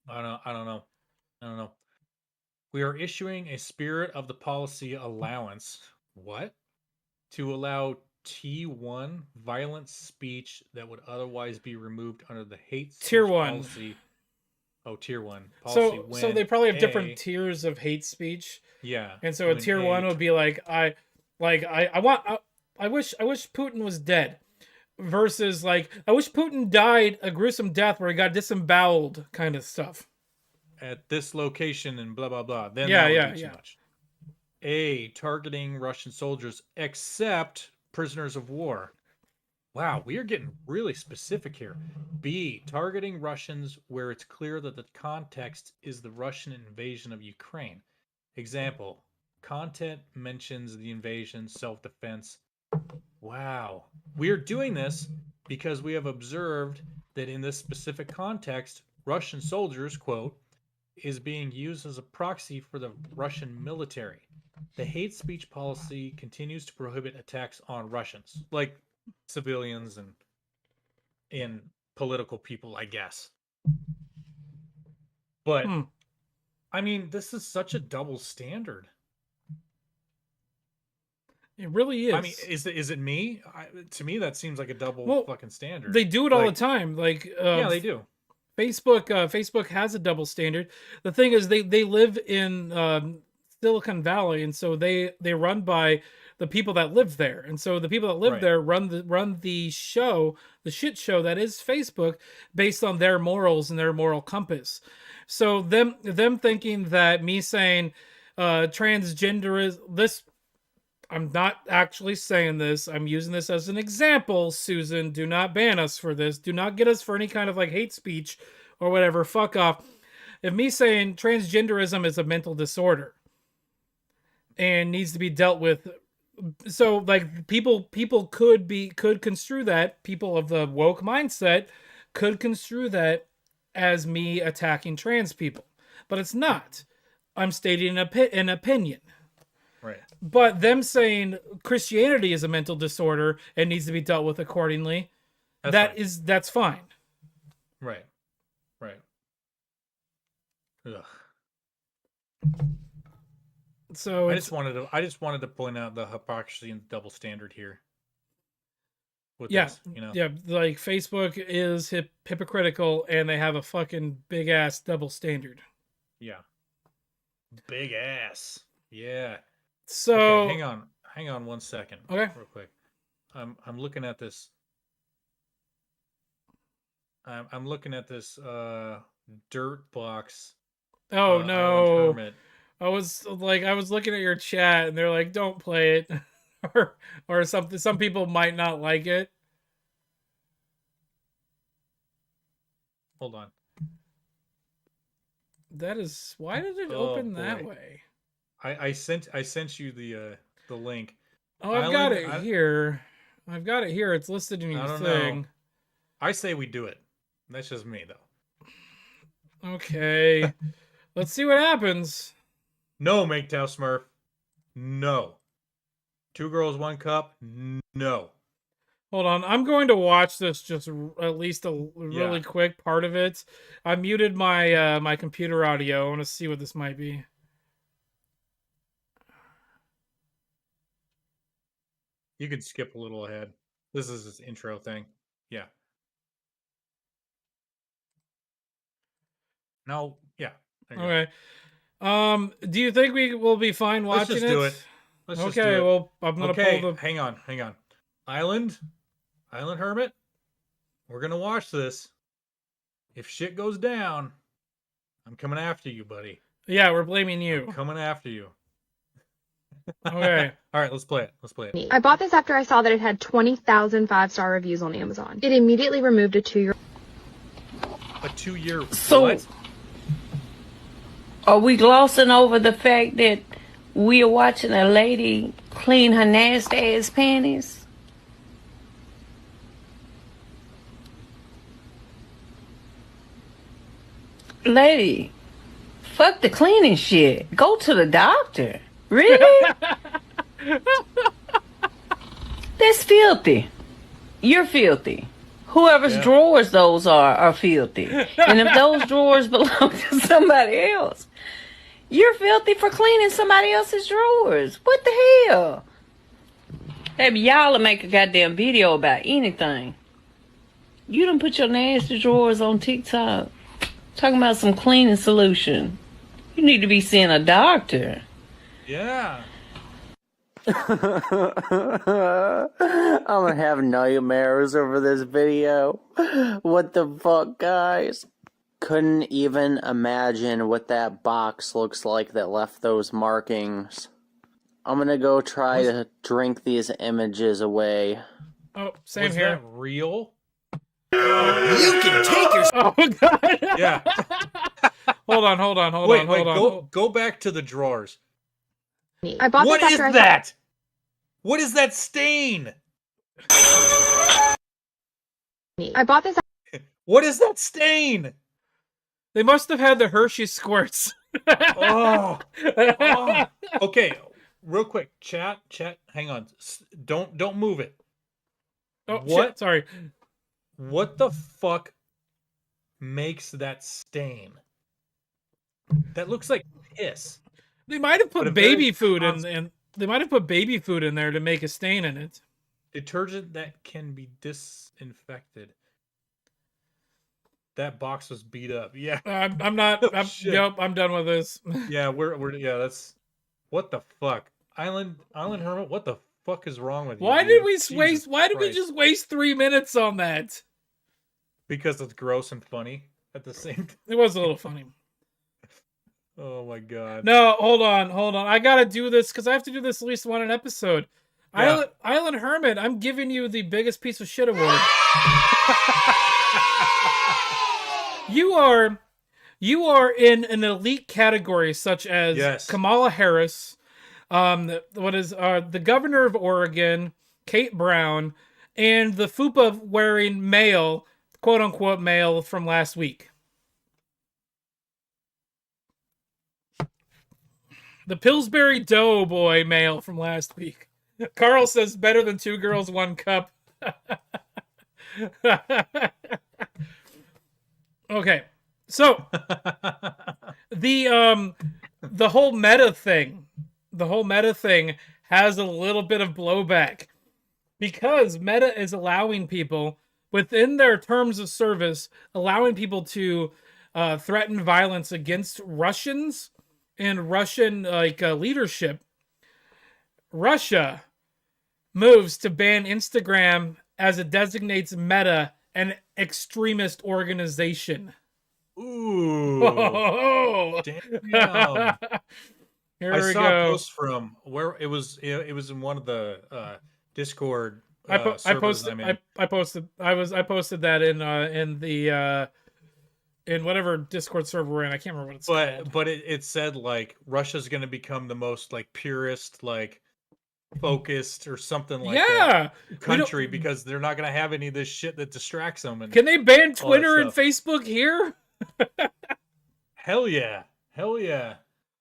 I don't know. We are issuing a spirit of the policy allowance. What? To allow T1 violent speech that would otherwise be removed under the hate speech Tier 1 policy. Oh, tier 1 policy. So they probably have different A, tiers of hate speech. yeah. And so a when tier 1 would be like I wish Putin was dead, versus like I wish Putin died a gruesome death where he got disemboweled kind of stuff. At this location and blah blah blah. Then Yeah, that would be too much. A, targeting Russian soldiers except prisoners of war. Wow, we are getting really specific here. B, targeting Russians where it's clear that the context is the Russian invasion of Ukraine. Example, content mentions the invasion, self-defense. Wow. We are doing this because we have observed that in this specific context, Russian soldiers, quote, is being used as a proxy for the Russian military. The hate speech policy continues to prohibit attacks on Russians, like civilians and political people, I guess. But I mean, this is such a double standard. It really is. I mean, is it me? To me, that seems like a double fucking standard. They do it all the time. Like yeah, they do. Facebook has a double standard. The thing is, they live in Silicon Valley, and so they run by the people that live there, and so the people that live there run the shit show that is Facebook, based on their morals and their moral compass. So them thinking that me saying transgender is this. I'm not actually saying this. I'm using this as an example, Susan. Do not ban us for this. Do not get us for any kind of like hate speech or whatever. Fuck off. If me saying transgenderism is a mental disorder and needs to be dealt with, so like people could construe that, people of the woke mindset could construe that as me attacking trans people, but it's not. I'm stating an opinion. Right. But them saying Christianity is a mental disorder and needs to be dealt with accordingly, that's fine. Right. Ugh. So I just wanted to point out the hypocrisy and double standard here. With this, you know? Yeah, like Facebook is hypocritical and they have a fucking big ass double standard. Yeah. Big ass. Yeah. So okay, hang on 1 second. Okay. Real quick. I'm looking at this. I'm looking at this dirt box. Oh no. I was looking at your chat and they're like, don't play it. or something. Some people might not like it. Hold on. Why did it open that way? I sent you the link. Oh, I've got it here. It's listed in your thing. Know. I say we do it. That's just me though. Okay. Let's see what happens. No, MGTOW Smurf. No. 2 girls, 1 cup. No. Hold on. I'm going to watch this just at least a really quick part of it. I muted my my computer audio. I want to see what this might be. You could skip a little ahead. This is his intro thing. Yeah. No, yeah. There you go. Okay. Do you think we will be fine Let's watching just do it. Let's just do Okay, it. well, I'm gonna Okay, pull the. hang on. Island Hermit, we're gonna watch this. If shit goes down, I'm coming after you, buddy. Yeah, we're blaming you. I'm coming after you. Okay. All right, let's play it. I bought this after I saw that it had 20,000 5-star reviews on Amazon. It immediately removed a 2-year. A 2-year. So, what? are we glossing over the fact that we are watching a lady clean her nasty ass panties? Lady, fuck the cleaning shit. Go to the doctor. Really? That's filthy. You're filthy. Whoever's drawers those are filthy. And if those drawers belong to somebody else, you're filthy for cleaning somebody else's drawers. What the hell? Baby, y'all will make a goddamn video about anything. You done put your nasty drawers on TikTok. Talking about some cleaning solution. You need to be seeing a doctor. Yeah. I'm gonna have nightmares over this video. What the fuck, guys? Couldn't even imagine what that box looks like that left those markings. I'm gonna go try to drink these images away. Oh, same Was here. that real? You can take your. Oh god. Yeah. hold on. Wait, go back to the drawers. I bought What this is after that? What is that stain? I bought this. What is that stain? They must have had the Hershey squirts. Oh. Okay, real quick, chat. Hang on. Don't move it. Oh, What? shit, sorry. What the fuck makes that stain? That looks like piss. They might have But a put very baby food in they might have put baby food in there to make a stain in it. Detergent that can be disinfected. That box was beat up. Yeah. I'm not. Nope. I'm done with this. Yeah, we're that's what the fuck. Island Hermit, what the fuck is wrong with you? Why dude? did we Jesus waste? Why did we Christ. just waste 3 minutes on that? Because it's gross and funny at the same time. It was a little funny. Oh my god. No, hold on. I gotta do this because I have to do this at least one an episode. Yeah. Island Hermit, I'm giving you the biggest piece of shit award. You are in an elite category such as Kamala Harris, the governor of Oregon, Kate Brown, and the fupa wearing male, quote unquote male from last week. The Pillsbury Doughboy male from last week. Carl says better than 2 girls, 1 cup. Okay. So the whole meta thing has a little bit of blowback because Meta is allowing people within their terms of service, allowing people to threaten violence against Russians and Russian leadership. Russia moves to ban Instagram as it designates Meta an extremist organization. Ooh. Oh. Damn. Here I we saw go. a post from where it was in one of the Discord I servers I'm in. posted that in the in whatever Discord server we're in. I can't remember what it's called. But it said like Russia's going to become the most like purist, like focused or something like that country because they're not going to have any of this shit that distracts them. And can they ban all Twitter that and stuff. Facebook here? Hell yeah.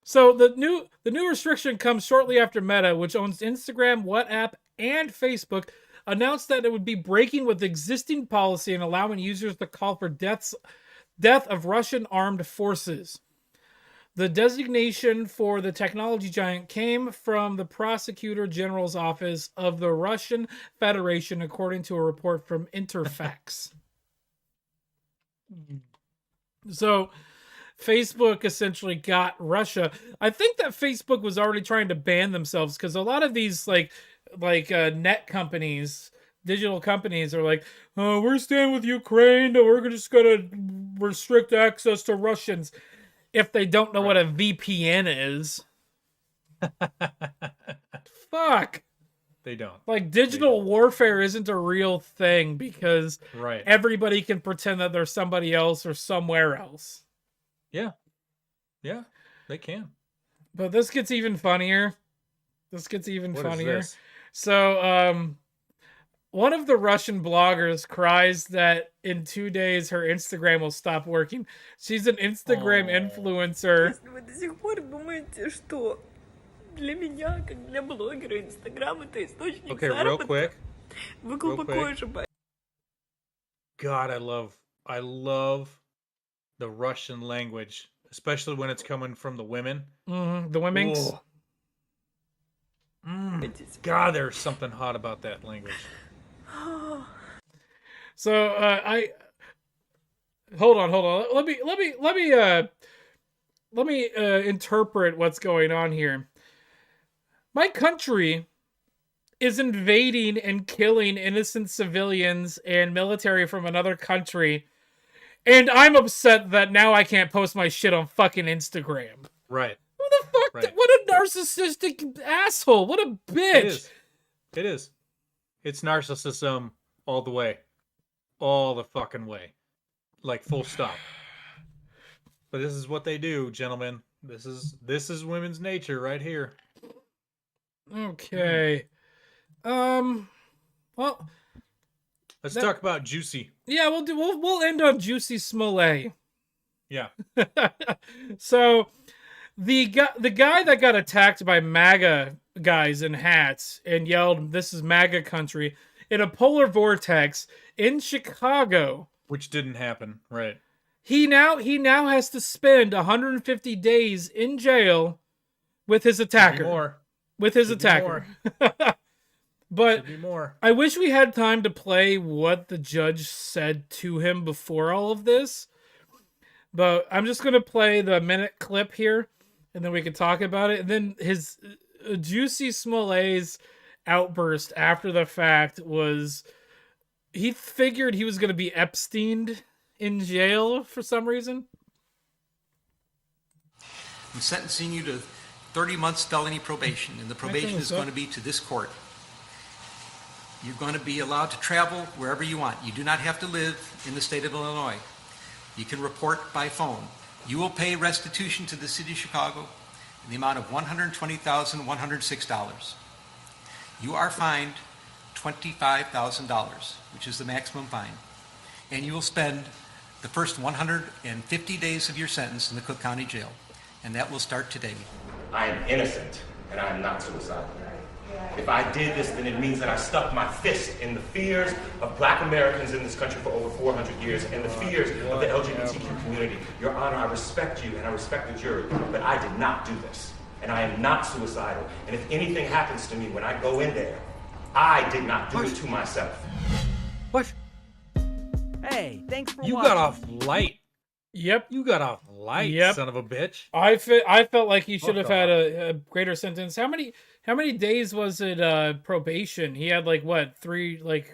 So the new restriction comes shortly after Meta, which owns Instagram, WhatsApp, and Facebook, announced that it would be breaking with existing policy and allowing users to call for death of Russian armed forces. The designation for the technology giant came from the Prosecutor General's Office of the Russian Federation, according to a report from Interfax. So, Facebook essentially got Russia. I think that Facebook was already trying to ban themselves because a lot of these net companies, digital companies, are like, oh, we're staying with Ukraine, and we're just gonna restrict access to Russians if they don't know what a VPN is. Fuck. They don't. Like, digital warfare isn't a real thing because everybody can pretend that they're somebody else or somewhere else. Yeah. Yeah, they can. But this gets even funnier. What funnier. Is this? So, one of the Russian bloggers cries that in 2 days her Instagram will stop working. She's an Instagram influencer. Okay, real quick. God, I love the Russian language, especially when it's coming from the women. The women's. God, there's something hot about that language. So hold on. Let me interpret what's going on here. My country is invading and killing innocent civilians and military from another country, and I'm upset that now I can't post my shit on fucking Instagram. Right. Who the fuck? Right. What a narcissistic asshole! What a bitch! It is. It's narcissism all the way, all the fucking way, like full stop. But this is what they do, gentlemen. This is women's nature right here. Okay. Well, let's talk about Juicy. Yeah, we'll end on Juicy Smollett. Yeah. So the guy that got attacked by MAGA guys in hats and yelled, "This is MAGA country," in a polar vortex in Chicago, which didn't happen, right? He now has to spend 150 days in jail with his attacker. But I wish we had time to play what the judge said to him before all of this. But I'm just going to play the minute clip here, and then we can talk about it. And then his Juicy Smollett's outburst after the fact was he figured he was going to be Epsteined in jail for some reason. I'm sentencing you to 30 months felony probation, and the probation is going to be to this court. You're going to be allowed to travel wherever you want. You do not have to live in the state of Illinois. You can report by phone. You will pay restitution to the city of Chicago in the amount of $120,106. You are fined $25,000, which is the maximum fine. And you will spend the first 150 days of your sentence in the Cook County Jail. And that will start today. I am innocent, and I am not suicidal. If I did this, then it means that I stuck my fist in the fears of Black Americans in this country for over 400 years and the fears of the LGBTQ community. Your Honor, I respect you and I respect the jury, but I did not do this. And I am not suicidal. And if anything happens to me when I go in there, I did not do it to myself. What? Hey, thanks for watching. watching. You got off light. Yep. You got off light, son of a bitch. I felt like he should have had a greater sentence. How many days was it probation? He had like what, 3 like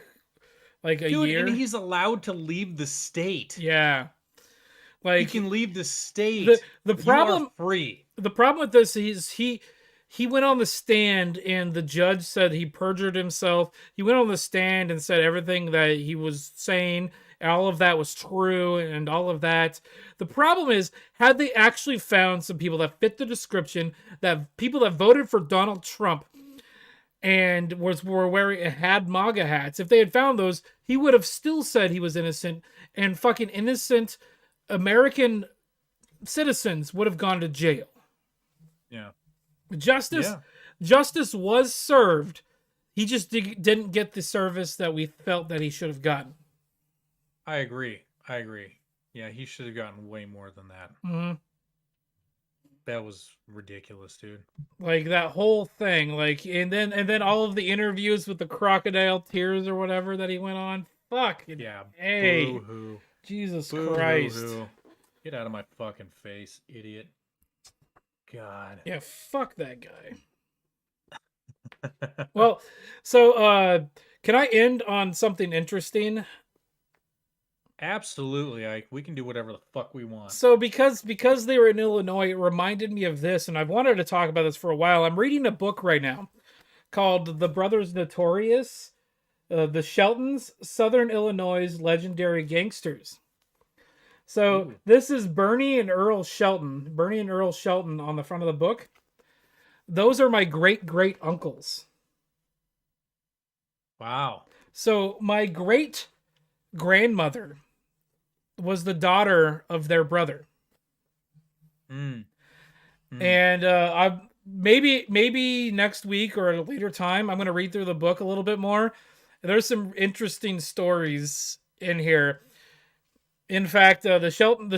a year? And he's allowed to leave the state. Yeah. Like he can leave the state. The problem you are free. The problem with this is he went on the stand and the judge said he perjured himself. He went on the stand and said everything that he was saying, all of that was true and all of that. The problem is, had they actually found some people that fit the description, that people that voted for Donald Trump and had MAGA hats, if they had found those, he would have still said he was innocent, and fucking innocent American citizens would have gone to jail. Yeah. Justice was served. He just didn't get the service that we felt that he should have gotten. I agree. Yeah, he should have gotten way more than that. Mm-hmm. That was ridiculous, dude. Like that whole thing, like, and then all of the interviews with the crocodile tears or whatever that he went on. Fuck. Yeah. Hey. Boo-hoo. Jesus Boo-hoo. Christ. Get out of my fucking face, idiot. God. Yeah, fuck that guy. Well, so can I end on something interesting? Absolutely. We can do whatever the fuck we want. So because they were in Illinois, it reminded me of this, and I've wanted to talk about this for a while. I'm reading a book right now called The Brothers Notorious, The Sheltons, Southern Illinois' Legendary Gangsters. So this is Bernie and Earl Shelton. Bernie and Earl Shelton on the front of the book. Those are my great uncles. Wow. So my great grandmother was the daughter of their brother. And I maybe next week or at a later time, I'm going to read through the book a little bit more. There's some interesting stories in here. In fact, the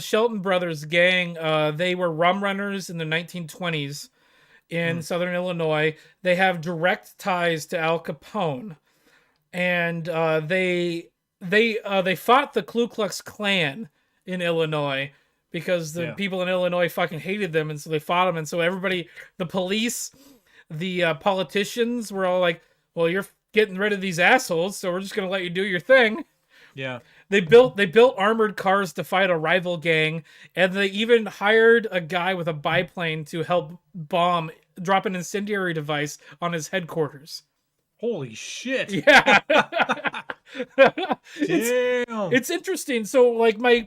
Shelton brothers gang, they were rum runners in the 1920s in Southern Illinois. They have direct ties to Al Capone, and they fought the Ku Klux Klan in Illinois because the people in Illinois fucking hated them, and so they fought them. And so everybody, the police, the politicians, were all like, "Well, you're getting rid of these assholes, so we're just gonna let you do your thing." Yeah. They built armored cars to fight a rival gang, and they even hired a guy with a biplane to help drop an incendiary device on his headquarters. Holy shit! Yeah. Damn. It's interesting. So like my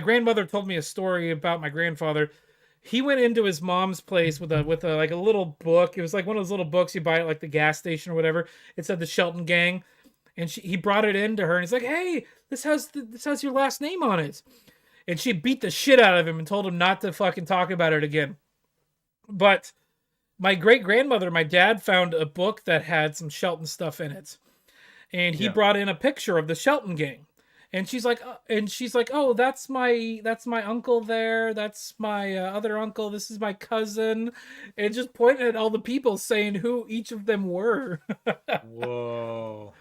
grandmother told me a story about my grandfather. He went into his mom's place with a like a little book. It was like one of those little books you buy at like the gas station or whatever. It said the Shelton Gang, and he brought it in to her, and he's like, "Hey, this has your last name on it." And she beat the shit out of him and told him not to fucking talk about it again. But my great-grandmother, my dad, found a book that had some Shelton stuff in it. And he brought in a picture of the Shelton Gang. And she's like, "Oh, that's my uncle there. That's my other uncle. This is my cousin." And just pointing at all the people saying who each of them were. Whoa.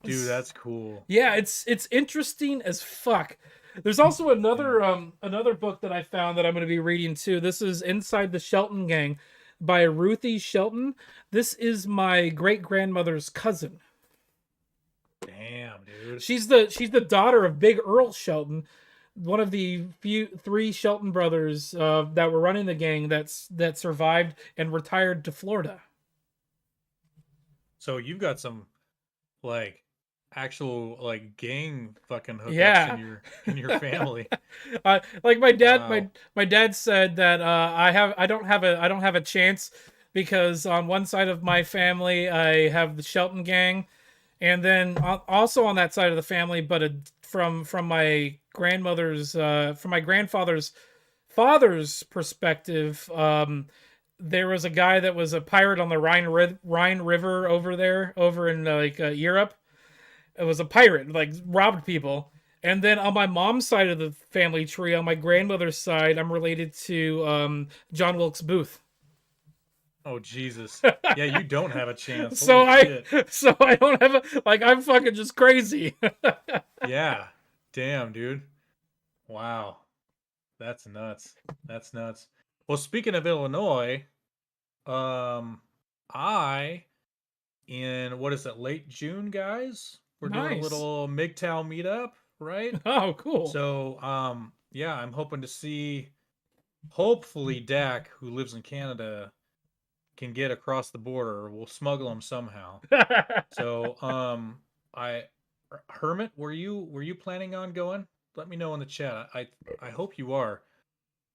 Dude, that's cool. Yeah, it's interesting as fuck. There's also another book that I found that I'm going to be reading too. This is Inside the Shelton Gang by Ruthie Shelton. This is my great-grandmother's cousin. Damn, dude. She's the daughter of Big Earl Shelton, one of the three Shelton brothers that were running the gang that survived and retired to Florida. So you've got some like actual like gang fucking hookups in your family. Like my dad, my dad said that I don't have a chance because on one side of my family I have the Shelton Gang, and then also on that side of the family, but from my grandmother's from my grandfather's father's perspective, there was a guy that was a pirate on the Rhine River over in Europe. It was a pirate, like robbed people. And then on my mom's side of the family tree, on my grandmother's side, I'm related to John Wilkes Booth. Oh Jesus! Yeah, you don't have a chance. So I don't have I'm fucking just crazy. Yeah, damn, dude. Wow, that's nuts. That's nuts. Well, speaking of Illinois, in what is it, late June, guys? We're doing a little MGTOW meetup, right? Oh, cool. So, yeah, I'm hoping to see, hopefully Dak, who lives in Canada, can get across the border. We'll smuggle him somehow. So, Hermit, were you planning on going? Let me know in the chat. I hope you are.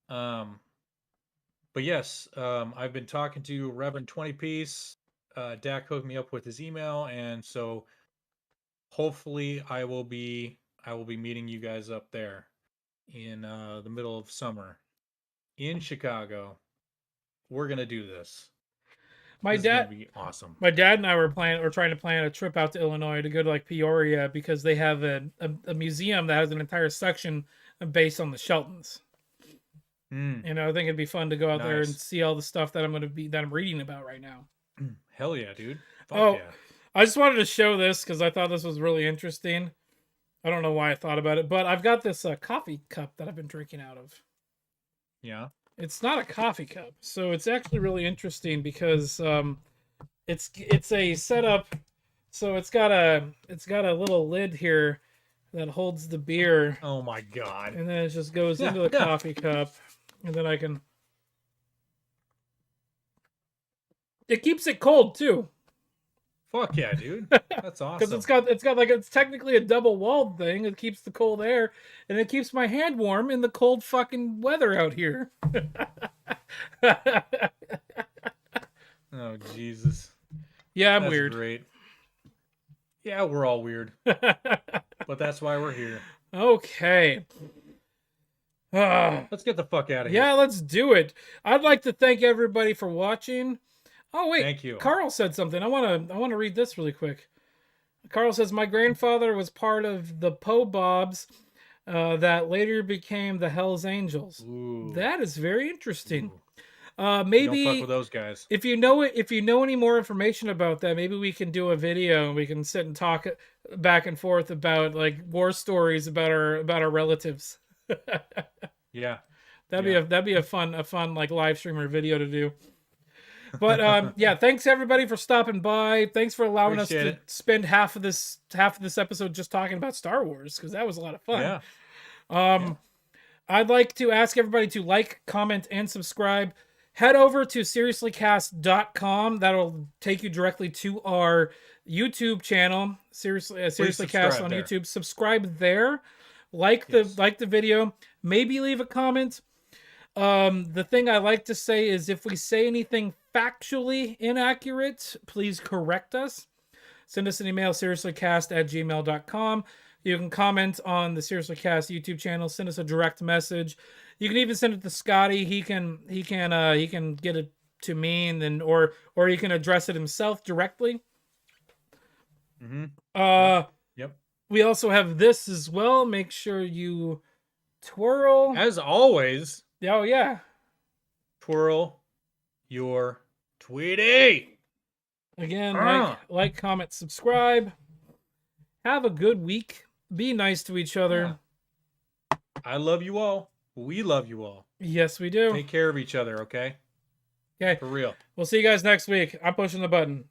But yes, I've been talking to Reverend 20 Piece. Dak hooked me up with his email, and so hopefully I will be meeting you guys up there in the middle of summer in Chicago. We're gonna do this. This is gonna be awesome. My dad and I were trying to plan a trip out to Illinois to go to like Peoria because they have a museum that has an entire section based on the Sheltons. You know, I think it'd be fun to go out there and see all the stuff that I'm reading about right now. Hell yeah, dude. Fuck yeah. I just wanted to show this because I thought this was really interesting. I don't know why I thought about it, but I've got this coffee cup that I've been drinking out of. Yeah. It's not a coffee cup, so it's actually really interesting because it's a setup. So it's got a little lid here that holds the beer. Oh my god! And then it just goes into the coffee cup, and then I can. It keeps it cold too. Fuck yeah, dude! That's awesome. Because it's got like it's technically a double walled thing. It keeps the cold air, and it keeps my hand warm in the cold fucking weather out here. Oh Jesus! Yeah, I'm that's weird. Great. Yeah, we're all weird, but that's why we're here. Okay. Let's get the fuck out of here. Yeah, let's do it. I'd like to thank everybody for watching. Oh wait, thank you. Carl said something. I want to read this really quick. Carl says my grandfather was part of the Po Bobs that later became the Hells Angels. Ooh. That is very interesting. Maybe don't fuck with those guys. If you know any more information about that, maybe we can do a video and we can sit and talk back and forth about like war stories about our relatives. Yeah. That'd be a fun like live stream or video to do. But yeah, thanks everybody for stopping by. Thanks for allowing us to spend half of this episode just talking about Star Wars, because that was a lot of fun. Yeah. I'd like to ask everybody to like, comment, and subscribe. Head over to SeriouslyCast.com. That'll take you directly to our YouTube channel, SeriouslyCast on YouTube. Subscribe there. Like the video. Maybe leave a comment. The thing I like to say is if we say anything factually inaccurate, please correct us. Send us an email, SeriouslyCast@gmail.com. You can comment on the SeriouslyCast YouTube channel. Send us a direct message. You can even send it to Scotty. He can get it to me, and then or he can address it himself directly. Mm-hmm. Yep. We also have this as well. Make sure you twirl. As always. Oh yeah. Twirl your Tweety. Again, like, comment, subscribe. Have a good week. Be nice to each other. Yeah. I love you all. We love you all. Yes, we do. Take care of each other, okay? Okay. For real. We'll see you guys next week. I'm pushing the button.